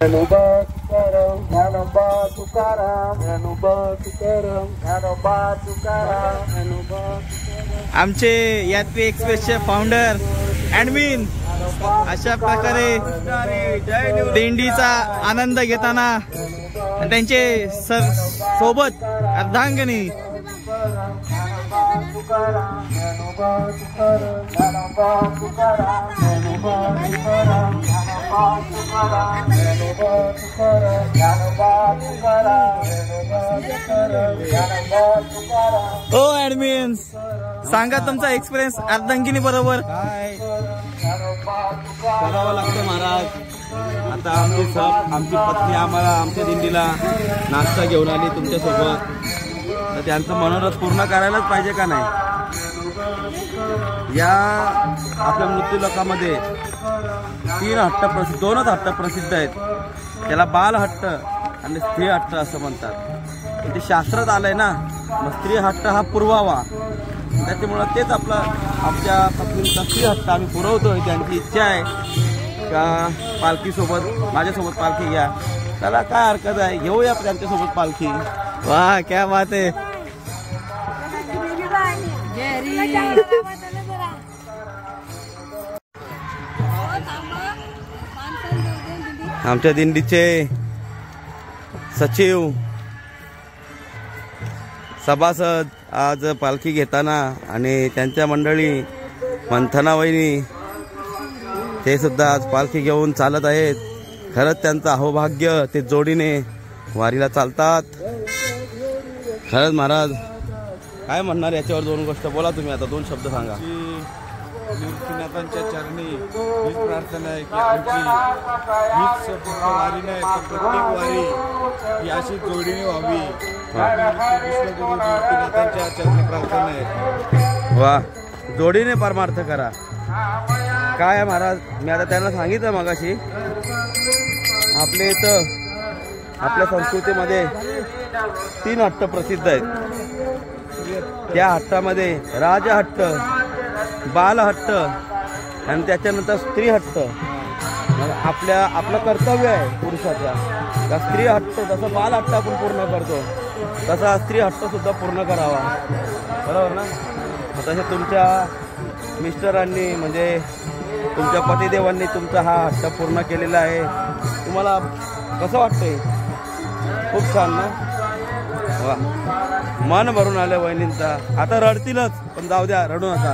ज्ञानोबा तुकाराम ज्ञानोबा तुकाराम ज्ञानोबा तुकाराम ज्ञानोबा तुकाराम ज्ञानोबा तुकाराम। आमचे यात्री एक्सप्रेसचे founder admin अशा प्रकारे दिंडीचा आनंद घेताना त्यांचे सोबत अर्धांगिनी ओ ॲडमिन सांगा तुमचा एक्सपिरियन्स अर्धांगिनी बरोबर काय करावं लागतं महाराज। आता आमची पत्नी आम्हाला आमच्या दिंडीला नाश्ता घेऊन आली तुमच्यासोबत, तर त्यांचं मनोरथ पूर्ण करायलाच पाहिजे का नाही। या आपल्या मृत्यूलोकामध्ये दोनच हट्ट प्रसिद्ध आहेत, त्याला बाल हट्ट आणि स्त्री हट्ट असं म्हणतात। ते शास्त्रात आलंय ना, मग स्त्री हट्ट हा पुरवावा, त्याच्यामुळं तेच आमच्या पत्नीचा स्त्री हट्ट आम्ही पुरवतोय। त्यांची इच्छा आहे का पालखीसोबत माझ्यासोबत पालखी घ्या, त्याला काय हरकत आहे, घेऊया त्यांच्यासोबत पालखी। वाह क्या बात है। आमच्या दिंडीचे सचिव सभासद आज पालखी घेताना आणि त्यांच्या मंडळी मंथना वहिनी ते सुद्धा आज पालखी घेऊन चालत आहेत। खरंच त्यांचं अहोभाग्य, ते जोडीने वारीला चालतात। खरंच महाराज काय म्हणणार याच्यावर दोन गोष्ट बोला तुम्ही, आता दोन शब्द सांगा। निवृत्तीनाथांच्या चरणी हीच प्रार्थना आहे की आमची हीच फक्त वारी नाही तर प्रत्येक वारी ही अशी जोडीने व्हावी, विश्वगुरु निवृत्तीनाथांच्या चरणी प्रार्थना आहे। वा, जोडीने परमार्थ करा। काय आहे महाराज, मी आता त्यांना सांगितलं मगाशी, आपल्या इथं आपल्या संस्कृतीमध्ये 3 हट्ट प्रसिद्ध आहेत। त्या हट्टामध्ये राजहट्ट, बालहट्ट आणि त्याच्यानंतर स्त्री हट्ट। आपलं कर्तव्य आहे पुरुषाचा, स्त्री हट्ट जसं बाल हट्ट आपण पूर्ण करतो तसा स्त्री हट्ट सुद्धा पूर्ण करावा, बरोबर ना। तसे तुमच्या मिस्टरांनी म्हणजे तुमच्या पतिदेवांनी तुमचा हा हट्ट पूर्ण केलेला आहे। तुम्हाला कसं वाटतंय? खूप छान ना, वा, मन भरून आलं वहिनींचा। आता रडतीलच पण जाऊ द्या, रडू नका।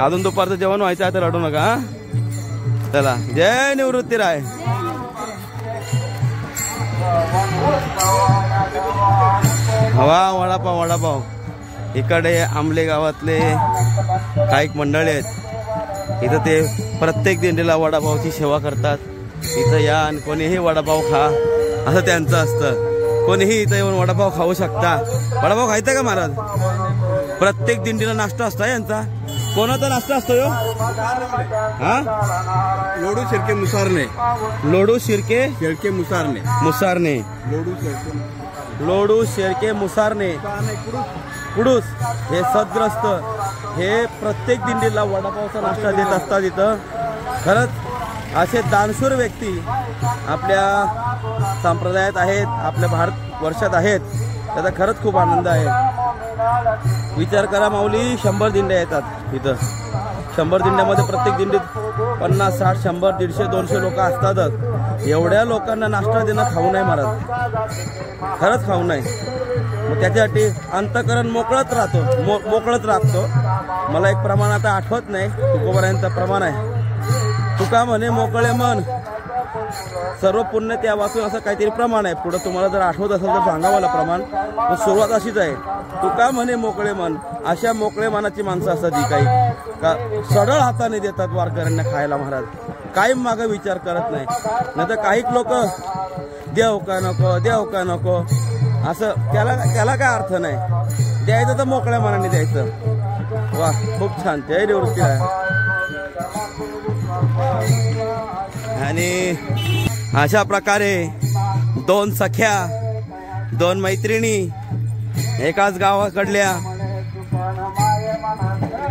अजून दुपारचं जेवण व्हायचं आहे तर रडू नका। चला, जय निवृत्तीराय। हवा वडापाव इकडे आंबले गावातले काही मंडळी आहेत, इथं ते प्रत्येक दिंडीला वडापावची सेवा करतात। इथं या आणि कोणीही वडापाव खा असं त्यांचं असतं। कोणीही इथं येऊन वडापाव खाऊ शकता। वडापाव खायचा का महाराज? प्रत्येक दिंडीला नाश्ता असतो यांचा। कोणाचा नाश्ता असतो यो? हा, लोडू शिर्के मुसारने, लोडू शिर्के शेळके मुसारने, मुसारने, लोडू शेळके मुसारने कुडूस हे सद्ग्रस्त हे प्रत्येक दिंडीला वडापावचा नाश्ता देत असतात इथं। खरंच असे दानशूर व्यक्ती आपल्या संप्रदायात आहेत, आपल्या भारत वर्षात आहेत, त्याचा खरंच खूप आनंद आहे। विचार करा माऊली, 100 दिंड्या येतात इथं। 100 दिंड्यामध्ये प्रत्येक दिंडीत 50, 60, 100, 150, 200 लोक असतातच। एवढ्या लोकांना नाश्ता देणं खाऊ नाही महाराज, खरंच खाऊ नाही। मग त्याच्यासाठी अंतःकरण मोकळत राहतो। मला एक प्रमाण आता आठवत नाही, तुकोबारायांचं प्रमाण आहे, तुका म्हणे मोकळे मन सर्व पुण्य त्या वाचून, असं काहीतरी प्रमाण आहे। पुढे तुम्हाला जर आठवत असेल तर सांगा मला प्रमाण। पण सुरुवात अशीच आहे, तुका म्हणे मोकळे मन। अशा मोकळे मनाची माणसं असतात ही काही का सडळ हाताने देतात वारकऱ्यांना खायला महाराज, कायम मागे विचार करत नाही। नाहीतर काही लोक देव का नको असं, त्याला काय अर्थ नाही। द्यायचं तर मोकळ्या मनाने द्यायचं। वा, खूप छान, जय निवृत्तीराय। आणि अशा प्रकारे 2 सख्या, 2 मैत्रिणी एकाच गावाकडल्या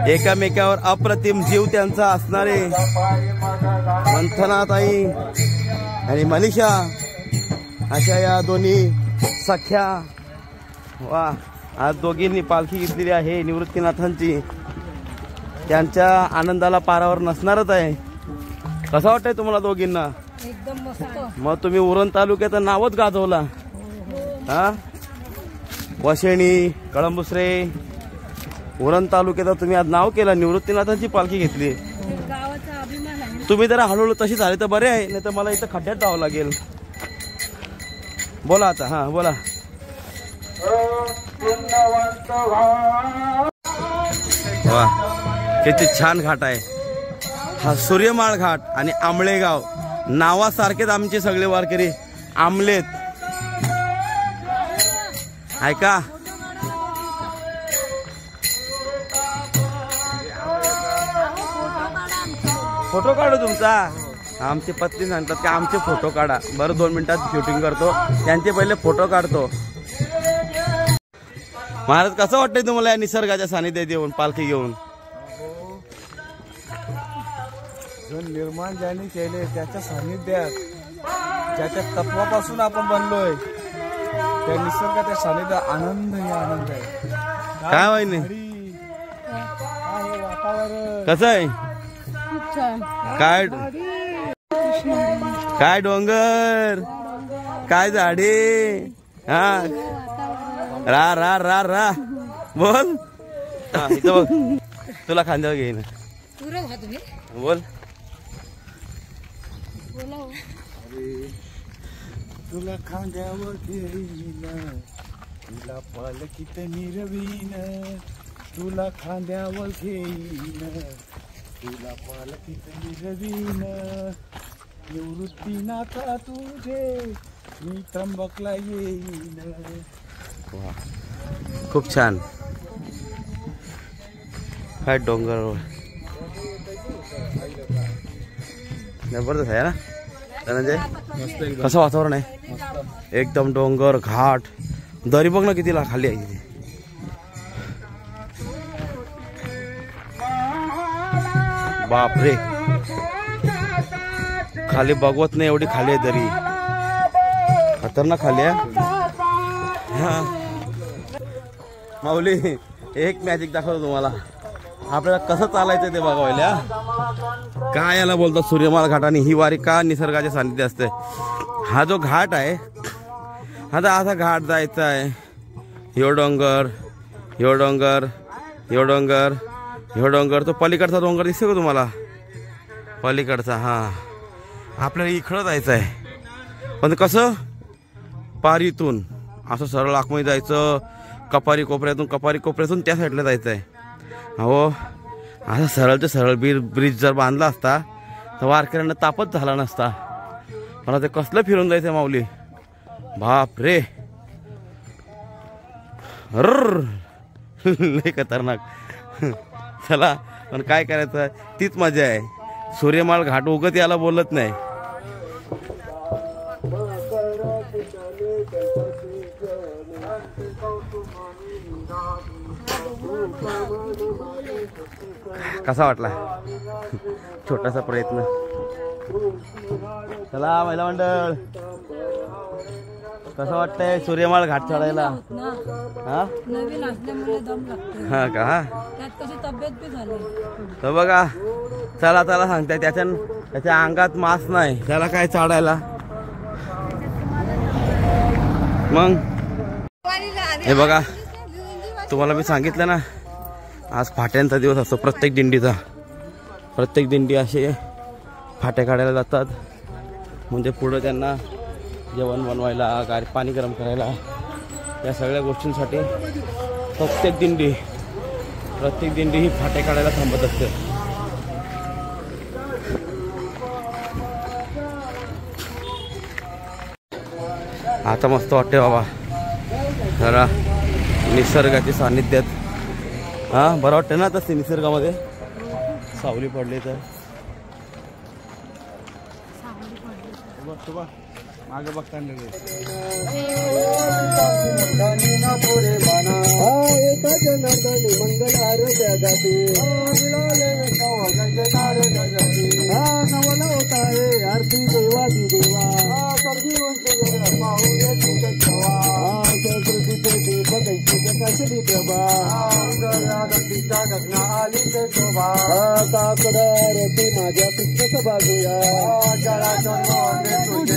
एकामेकावर अप्रतिम जीव त्यांचा असणारे मंथनाताई आणि मनीषा अशा या दोन्ही सख्या. वा, आज दोघींनी पालखी घेतलेली आहे निवृत्तीनाथांची. त्यांच्या आनंदाला पारावर नसणारच आहे. कसं वाटतंय तुम्हाला दोघींना? एकदम मस्त. मग तुम्ही उरण तालुक्याचं नावच गाजवला. हा, वशेणी, कळंबुसरे, उरण तालुक्याचं तुम्ही आज नाव केलं. निवृत्तीनाथांची पालखी घेतली. गावाचा अभिमान आहे. तुम्ही जरा हळूहळू तशी झाली तर बरे आहे, नाही तर मला इथं खड्ड्यात जावं लागेल. बोला आता. हा बोला. वा, किती छान घाट आहे हा. सूर्यमाळ घाट आणि आंबळेगाव नावासारखेच आमचे सगळे वारकरी आमलेत. ऐका, फोटो काढू तुमचा. आमची पत्नी सांगतात की आमचे फोटो काढा. बरं, 2 मिनिटात शूटिंग करतो. त्यांचे पहिले फोटो काढतो. महाराज, कसं वाटतंय तुम्हाला या निसर्गाच्या सानिध्यात येऊन पालखी घेऊन? जो निर्माण ज्याने केले त्याच्या सानिध्यात, ज्याच्या तत्वापासून आपण बनलोय, त्या निसर्गाच्या सानिध्यात आनंद ही आनंद आहे. काय वाईने वातावरण कसं आहे? खूप छान. काय काय डोंगर, काय झाडे. हा, रा रा रा रा बोल. हा, इथं बघ, तुला खांद्यावर घेईन. बोल. तुला खांद्यावर घेईन, तुला पालखीत मिरवीन, तुला खांद्यावर घेईन, तुला पालखीत मिरवीन. निवृत्तीनाथा तुझे मी त्र्यंबकला येईन. खूप छान. काय डोंगर जबरदस्त आहे ना धनंजय? कसं वातावरण आहे? एकदम डोंगर, घाट, दरी बघ ना किती खाली आहे तिथे. बापरे, खाली बघवत नाही एवढी खाली आहे दरी. खतरनाक खाली आहे. माऊली, एक मॅजिक दाखवतो तुम्हाला. आपल्याला कसं चालायचं ते बघायला. काय याला बोलतात सूर्यमाळ घाट. आणि ही वारी का निसर्गाच्या सानिध्य असते. हा जो घाट आहे, आता असा घाट जायचा आहे. ह्यो डोंगर, ह्यो डोंगर, ह्यो डोंगर, ह्यो डोंगर. तो पलीकडचा डोंगर दिसतो का तुम्हाला? पलीकडचा. हा, आपल्याला इकडं जायचं आहे. पण कसं? पारीतून असं सरळ आखमध्ये जायचं. कपारी कोपऱ्यातून त्या साईडला जायचं आहे. हो, असं सरळचं सरळ ब्रिज जर बांधला असता तर वारकऱ्यांना तापच झाला नसता. मला ते कसलं फिरून जायचं माऊली. बाप रे, लय खतरनाक. चला, पण काय करायचं, तीच मजा आहे. सूर्यमाळ घाट उगत याला बोलत नाही. कसा वाटला छोटासा प्रयत्न? चला महिला मंडळ, कसं वाटतंय सूर्यमाळ घाट चढायला? हा, नवीन असल्यामुळे दम लागतो. हा का? त्यात कशी तब्येत बी झाली. तर बघा, चला चला सांगताय. त्याच्या अंगात मांस नाही, त्याला काय चढायला. मग हे बघा, तुम्हाला मी सांगितलं ना, आज फाट्यांचा दिवस असतो. प्रत्येक दिंडीचा, प्रत्येक दिंडी असे फाट्या काढायला जातात. म्हणजे पुढं त्यांना जेवण बनवायला, पाणी गरम करायला, या सगळ्या गोष्टींसाठी प्रत्येक दिंडी ही फाट्या काढायला थांबत असते. आता मस्त वाटते बाबा जरा निसर्गाच्या सानिध्यात. हा, बरं वाटतं ना तसे निसर्गामध्ये. सावली पडली तर मागे बघताना आरती देवादी देवा माझ्या पुस्तक बाजूया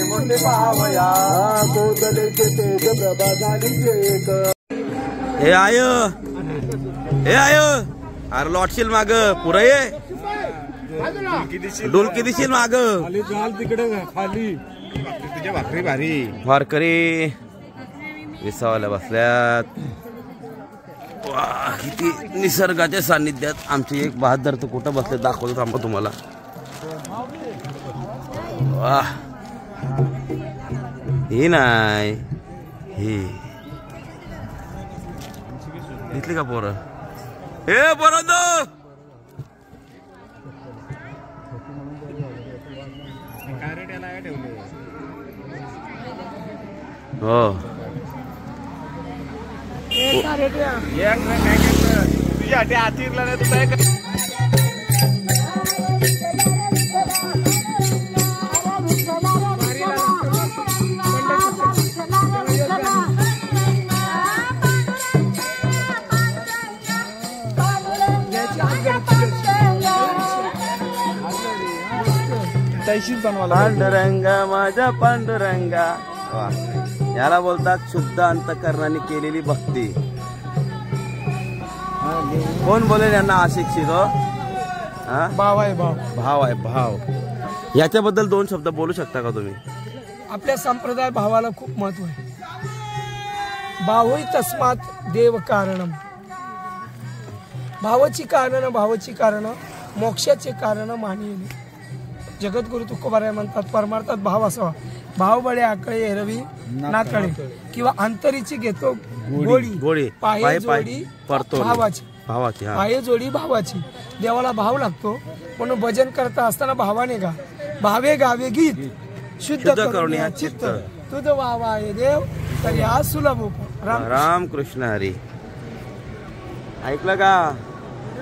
मोठे पाहावया कोदलेचे तेज प्रभा झाली एक हे आय अरे लॉटशील माग पुरं ये डोलकी दिशील माग तिकडे खाली तुझ्या भाकरी भारी वारकरी विसावायला बसल्यात. वाह, किती निसर्गाच्या सान्निध्यात आमचे एक बहादर तर कुठं बसले दाखवतो थांबा तुम्हाला. वाह, हे नाही हे घेतली का पोरं? हे पोरं हो तुझ्या आतीरला नाही तुझा पांडुरंगा माझ्या पांडुरंगा. याला बोलतात शुद्ध अंतकरणाने केलेली भक्ती. कोण बोलेल यांना अशिक्षित? हो, भाव आहे भाव. भाव आहे भाव. याच्याबद्दल दोन शब्द बोलू शकता का तुम्ही? आपल्या संप्रदाय भावाला खूप महत्व आहे. भावही तस्मात देव कारणम. भावाची कारण मोक्षाचे कारण मानिले. जगद्गुरु तुकोबाराय म्हणतात परमार्थात भाव असावा. भाव बळे आकळे एरवी नातळे किंवा अंतरीची घेतो गोडी पाये जोडी भावाची पाये जोडी भावाची. देवाला भाव लागतो म्हणून भजन करता असताना भावाने गा. भावे गावे गीत शुद्ध करून या चित्त. तुझ वावा आहे देव तर या सुलभ. राम कृष्ण हरी. ऐकलं का?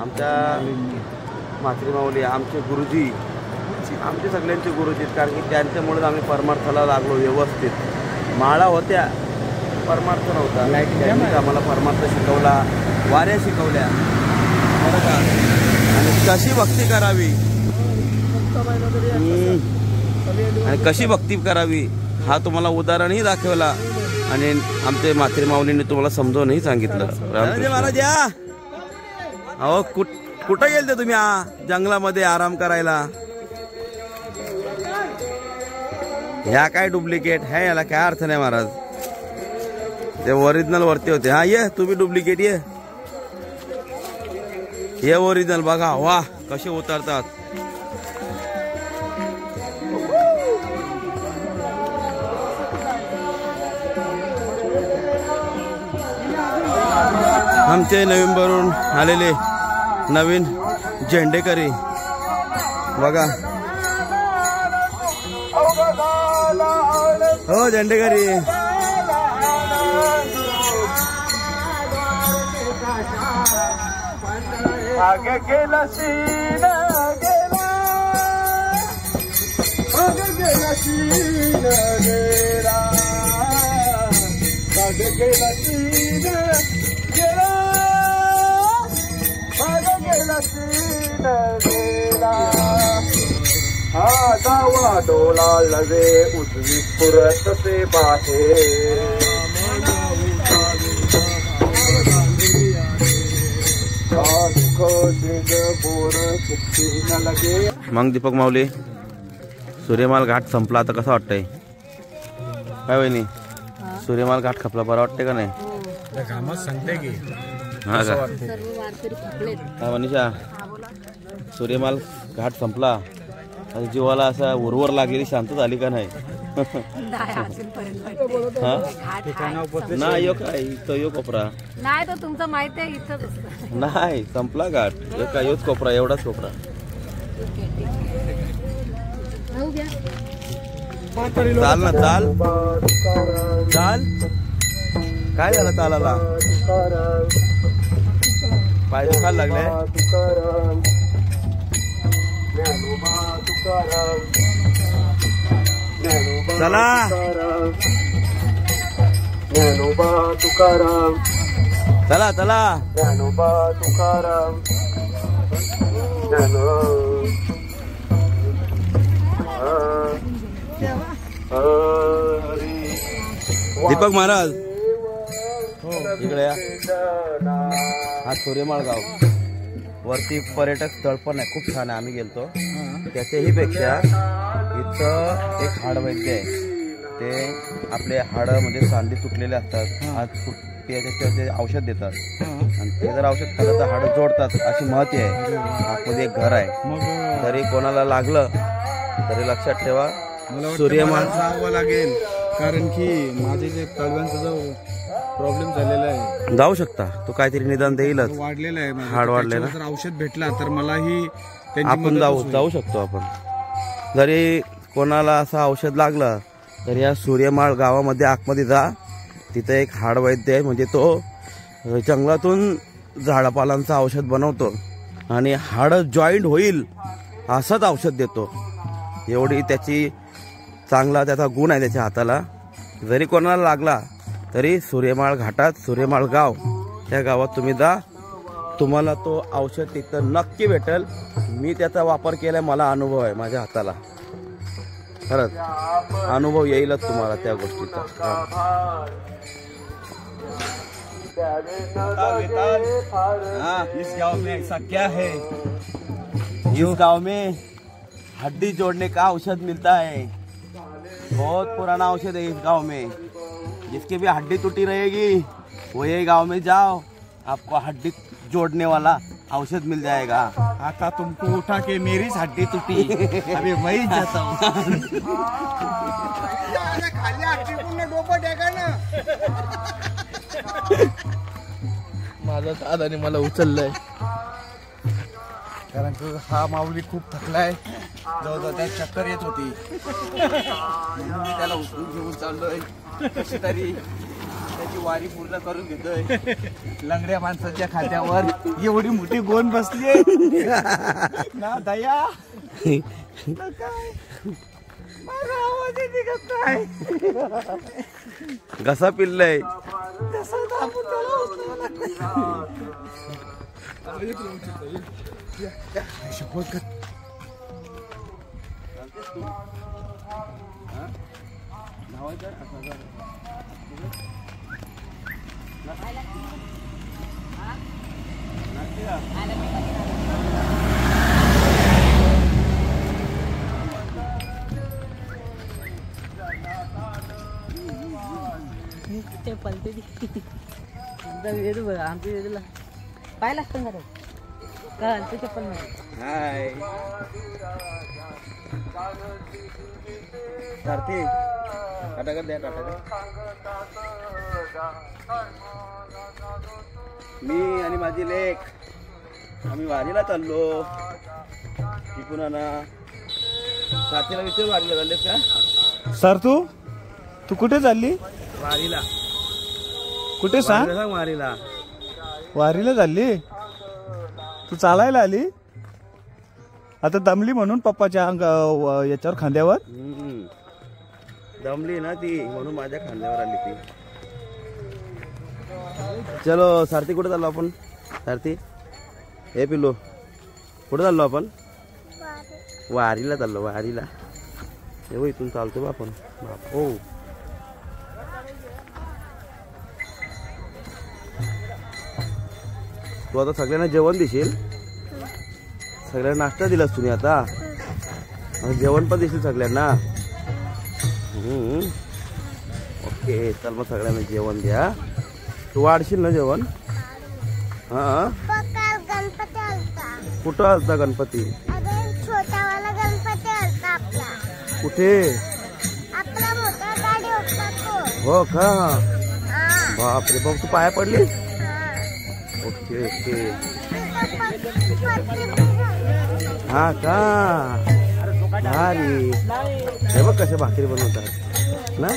आमच्या म्हात्रे माऊली आमचे गुरुजी, आमचे सगळ्यांचे गुरुजी, कारण की त्यांच्यामुळे आम्ही परमार्थाला लागलो व्यवस्थित. माळा होत्या, परमार्थ नव्हता. त्यांनी आम्हाला परमार्थ शिकवला, वाऱ्या शिकवल्या आणि कशी भक्ती करावी आणि कशी भक्ती करावी हा तुम्हाला उदाहरणही दाखवला आणि आमचे म्हात्रे माऊलींनी तुम्हाला समजावूनही सांगितलं. महाराज या. अहो कुठं गेलते तुम्ही? जंगलामध्ये आराम करायला. ह्या काय डुप्लिकेट है, याला काय अर्थ नाही महाराज. ते ओरिजिनल वरती होते. हा ये तुम्ही डुप्लिकेट ये ओरिजिनल बघा. वाह कसे उतरतात. आमचे नवीनवरून आलेले नवीन झेंडेकरी बघा. हो झेंडेकरी. आगे गेला सीन गेला, आगे गेला सीन गेला, आगे गेला सीन गेला, आगे गेला सीन गेला. हा दावा डोला लवे उजवी पुरत से बाहेर. मग दीपक माऊली सूर्यमाल घाट संपला, आता कसं वाटतंय? काय वहिनी सूर्यमाल घाट खपला, बरं वाटतंय का नाही? हा का मनीषा? सूर्यमाल घाट संपला, जीवाला असा उर्वर लागलेली शांत झाली का नाही? नाही यो काय तो यो कोपरा नाही तर तुमचं माहिती आहे इथंच नाही संपला घाट. एका योच कोपरा, एवढाच कोपरा. चाल ना चाल चाल. काय झालं चालाला? पाय दुखायला लागले. चला चला चला. दीपक महाराज इकडे या. हा सूर्यमाळ गाव वरती पर्यटक स्थळ पण आहे, खूप छान आहे. आम्ही गेलतो. त्याच्याही पेक्षा इथं एक हाडवैद्य आहे. ते आपले हाड म्हणजे सांधी तुटलेले असतात, हात त्याचे औषध देतात आणि ते जर औषध खाल्लं तर हाड जोडतात अशी महती आहे. आतमध्ये एक घर आहे. तरी कोणाला लागलं तरी लक्षात ठेवा सूर्यमाळ जावं लागेल, कारण की माझे जे तळव्यांचा जो प्रॉब्लेम झालेला आहे, जाऊ शकता. तो काहीतरी निदान देईलच. वाढलेला आहे माझं. हाड वाढलेलं. जर औषध भेटला तर मलाही आपण जाऊ शकतो. आपण जरी कोणाला असं औषध लागलं तर या सूर्यमाळ गावामध्ये आतमध्ये जा. तिथं एक हाड वैद्य आहे, म्हणजे तो जंगलातून झाडापालांचं औषध बनवतो आणि हाड जॉईंट होईल असंच औषध देतो. एवढी त्याची चांगला त्याचा गुण आहे त्याच्या हाताला. जरी कोणाला लागला तरी सूर्यमाळ घाटात सूर्यमाळ गाव, त्या गावात तुम्ही जा. तुम्हाला तो औषध तिथं नक्की भेटेल. मी त्याचा वापर केलाय, मला अनुभव आहे माझ्या हाताला. खरंच अनुभव येईलच तुम्हाला त्या गोष्टीचा. इस गांव में ऐसा क्या है? इस गांव में हड्डी जोड़ने का औषध मिलता है. बहुत पुराना औषध है इस गांव में. जिसकी भी हड्डी टूटी रहेगी वो ये गांव में जाओ, आपको हड्डी जोड़ने वाला औषध मिल जाएगा. आता तुमको उठा के मेरी हड्डी टूटी, अभी वही जाता हूँ. माझा दादाने मला उचललंय, कारण की हा माऊली खूप थकलाय. जवळजवळ त्या चक्कर येत होती. म्हणून मी त्याला उचलून घेऊन चाललोय. कशी तरी त्याची वारी पूर्ण करून घेतोय. लंगड्या माणसाच्या खात्यावर एवढी मोठी गोंद बसली ना दया. काय माझा आवाज निघत नाही. घसा पिल्लय. तसं दाबून त्याला उचलावं लागतं. शपथ कर. ते पलते बघा आमच्या वेळेला पाहिला असतं का ते चप्पल नाही. हाय सारथी टाटा द्या. टाटा मी आणि माझी लेक आम्ही वारीला चाललो. तिकडून ना साथीला विचार वारीला चालले का? सर तू कुठे चालली? वारीला. कुठे सांग? वारीला. वारीला चालली? तू चालायला आली? आता दमली म्हणून पप्पाच्या याच्यावर खांद्यावर दमली ना ती, म्हणून माझ्या खांद्यावर आली ती. चलो सारथी, कुठे चाललो आपण? सारथी हे पिल्लू कुठे चाललो आपण? वारीला चाललो. वारीला हे इथून चालतो बा आपण. हो तू आता सगळ्यांना जेवण देशील? सगळ्यांना नाश्ता दिलास तुम्ही आता जेवण पण देशील सगळ्यांना. ओके चल मग सगळ्यांना जेवण द्या. तू वाढशील ना जेवण? हा कुठं आलता गणपती? छोटावाला गणपती आलता आपला. कुठे? आपला मोठा गाडी होता तो. हो का? बापरे बाप, तू पाया पडलीस? Okay okay. हा का? भारी. हे बघ कशा भाकरी बनवतात ना.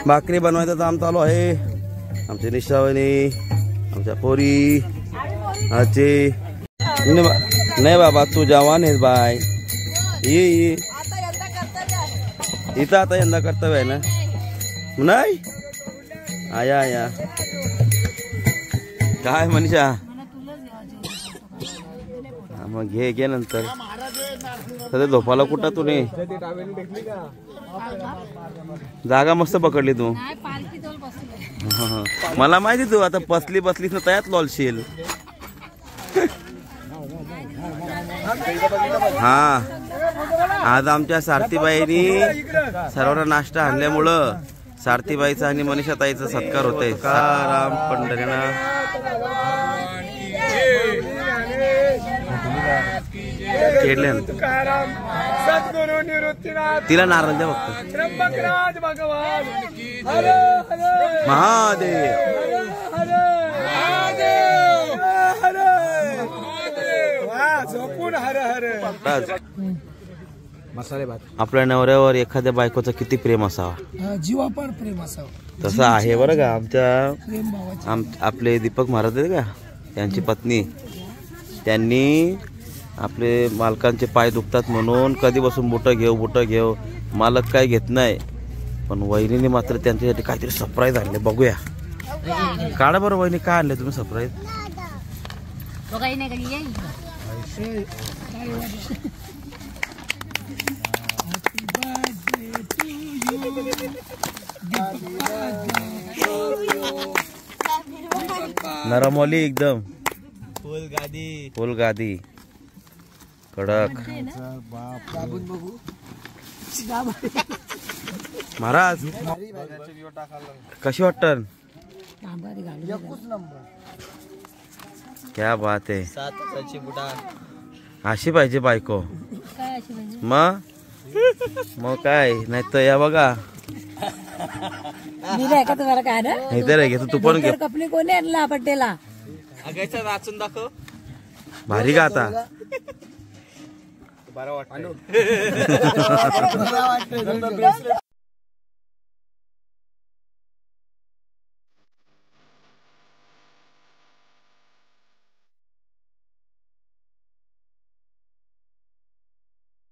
भाकरी बनवायचं काम चालू आहे. आमचे निशावणी, आमच्या पोरी आजी. नाही बाबा तू जवान आहेस बाय. ये इथं आता यंदा कर्तव्य आहे ना. नाही आया आया काय मनीषा. मग घे नंतर. सध्या झोपाला कुठं तू नाही. जागा मस्त पकडली तू. मला माहिती तू आता बसलीस ना तयात लॉलशील. हा आज आमच्या सारथीबाईंनी सर्वांना नाश्ता आणल्यामुळं सारथीबाईचा आणि मनीषा ताईचा सत्कार होतोय. राम पंढरीनाथ. तिला नारळ द्या फक्त. महादेव मसाले भात. आपल्या नवऱ्यावर एखाद्या बायकोचं किती प्रेम असावा. जीवापाड प्रेम असावं. तसं आहे बरं का. आमच्या प्रेम भावाचे. आपले दीपक महाराज आहेत का त्यांची पत्नी, त्यांनी आपले मालकांचे पाय दुखतात म्हणून कधीपासून बुटं घेऊ मालक काय घेत नाही. पण वहिनीने मात्र त्यांच्यासाठी काहीतरी सरप्राईज आणले. बघूया काढा बरं वहिनी काय आणले तुम्ही सरप्राईज. नरमोली एकदम फुल गादी कडक. महाराज कशी वाटतं. क्या बात आहे. अशी पाहिजे बायको. मग काय नाही तर या बघा. का तुम्हाला काय ना इथे रे तू पण घे. कपडे कोणी आणला पट्टेला. नाचून दाखव. भारी का आता. बरं वाटतं.